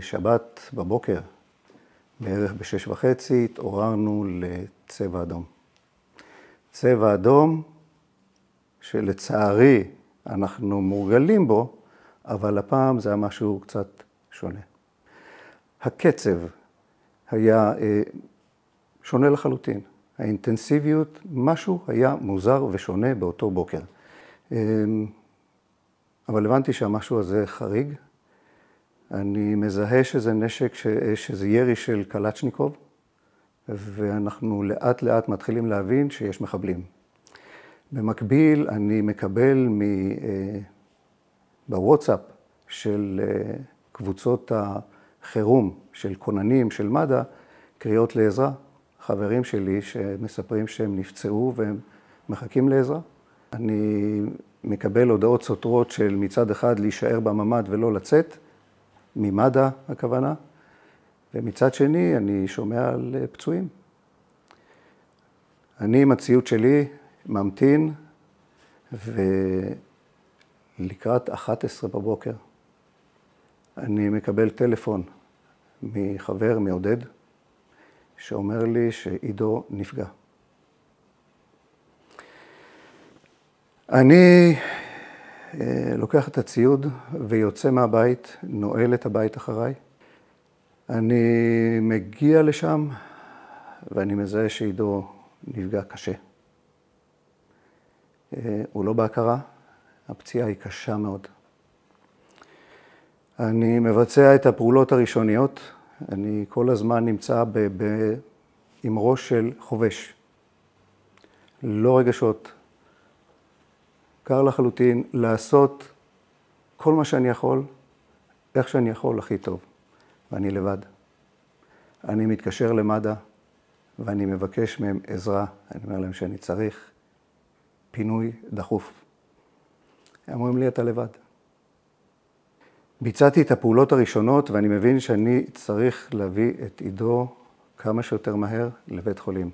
שבת בבוקר, בערך ב6:30, התעוררנו לצבע אדום. צבע אדום שלצערי אנחנו מורגלים בו, אבל הפעם זה היה משהו קצת שונה. הקצב היה שונה לחלוטין. האינטנסיביות, משהו היה מוזר ושונה באותו בוקר. אבל הבנתי שהמשהו הזה חריג. אני מזהה שזה נשק, שזה ירי של קלצ'ניקוב, ואנחנו לאט לאט מתחילים להבין שיש מחבלים. במקביל אני מקבל בוואטסאפ של קבוצות החירום, של כוננים, של מד"א, קריאות לעזרה. חברים שלי שמספרים שהם נפצעו והם מחכים לעזרה. אני מקבל הודעות סותרות של מצד אחד להישאר בממ"ד ולא לצאת, ממד"א הכוונה, ומצד שני אני שומע על פצועים. אני עם הציוד שלי ממתין, ולקראת 11 בבוקר אני מקבל טלפון מחבר, מעודד, שאומר לי שעידו נפגע. אני לוקח את הציוד ויוצא מהבית, נועל את הבית אחריי. אני מגיע לשם ואני מזהה שעידו נפגע קשה. הוא לא בהכרה, הפציעה היא קשה מאוד. אני מבצע את הפעולות הראשוניות, אני כל הזמן נמצא עם ראש של חובש. לא רגשות. קר לחלוטין לעשות כל מה שאני יכול, איך שאני יכול, הכי טוב. ואני לבד. אני מתקשר למד"א ואני מבקש מהם עזרה. אני אומר להם שאני צריך פינוי דחוף. הם אומרים לי, אתה לבד. ביצעתי את הפעולות הראשונות ואני מבין שאני צריך להביא את עידו כמה שיותר מהר לבית חולים.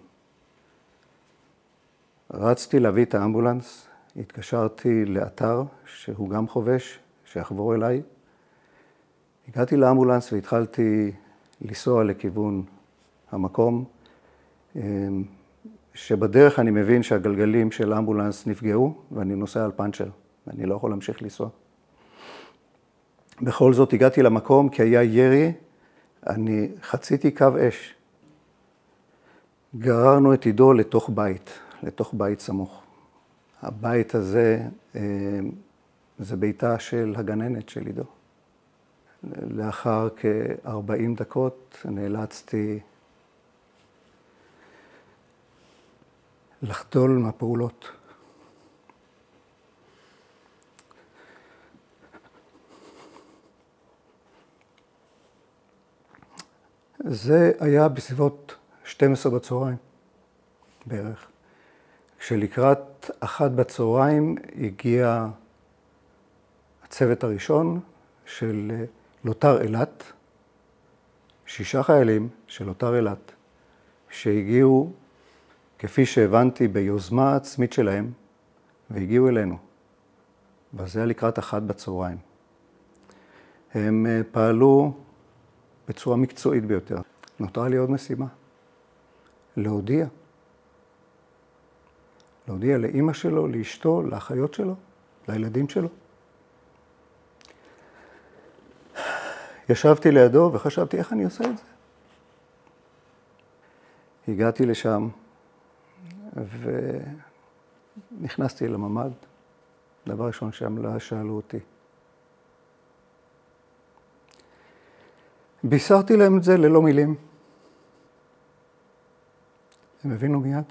רצתי להביא את האמבולנס, התקשרתי לאתר שהוא גם חובש, שיחבור אליי. הגעתי לאמבולנס והתחלתי לנסוע לכיוון המקום, שבדרך אני מבין שהגלגלים של האמבולנס נפגעו, ואני נוסע על פנצ'ר, ואני לא יכול להמשיך לנסוע. בכל זאת הגעתי למקום כי היה ירי, אני חציתי קו אש. גררנו את עידו לתוך בית סמוך. הבית הזה, זה ביתה של הגננת של עידו. לאחר כ-40 דקות נאלצתי לחדול מהפעולות. זה היה בסביבות 12 בצהריים בערך. כשלקראת 1 בצהריים הגיע הצוות הראשון של לוט"ר אילת, 6 חיילים של לוט"ר אילת, שהגיעו, כפי שהבנתי, ביוזמה עצמית שלהם, והגיעו אלינו. וזה היה לקראת 1 בצהריים. הם פעלו בצורה מקצועית ביותר. נותרה לי עוד משימה, להודיע לאמא שלו, לאשתו, לאחיות שלו, לילדים שלו. ישבתי לידו וחשבתי איך אני עושה את זה. הגעתי לשם ונכנסתי לממ"ד. דבר ראשון שם שאלו אותי. בישרתי להם את זה ללא מילים. הם הבינו מיד.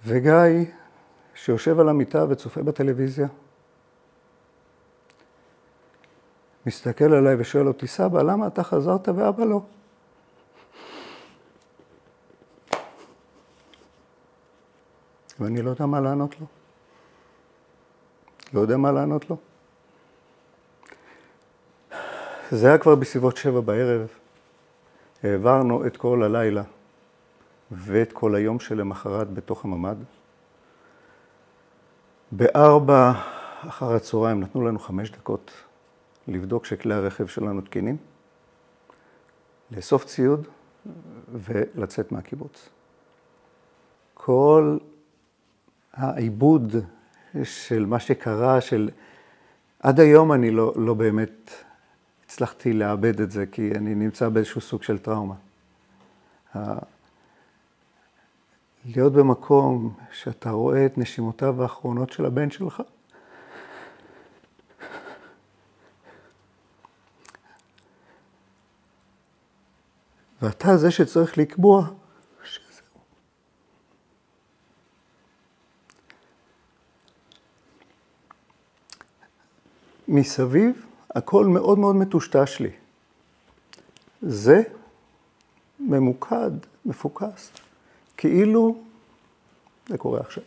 וגיא, שיושב על המיטה וצופה בטלוויזיה, מסתכל עליי ושואל אותי, סבא, למה אתה חזרת ואבא לא? ואני לא יודע מה לענות לו. לא יודע מה לענות לו. זה היה כבר בסביבות 7 בערב. העברנו את כל הלילה ואת כל היום שלמחרת בתוך הממ"ד. ב4 אחר הצהריים נתנו לנו 5 דקות לבדוק שכלי הרכב שלנו תקינים, לאסוף ציוד ולצאת מהקיבוץ. כל העיבוד של מה שקרה, עד היום אני לא באמת הצלחתי לאבד את זה, כי אני נמצא באיזשהו סוג של טראומה. להיות במקום שאתה רואה את נשימותיו האחרונות של הבן שלך, ואתה זה שצריך לקבוע שזהו. מסביב, הכל מאוד מאוד מטושטש לי. זה ממוקד, מפוקס, כאילו זה קורה עכשיו.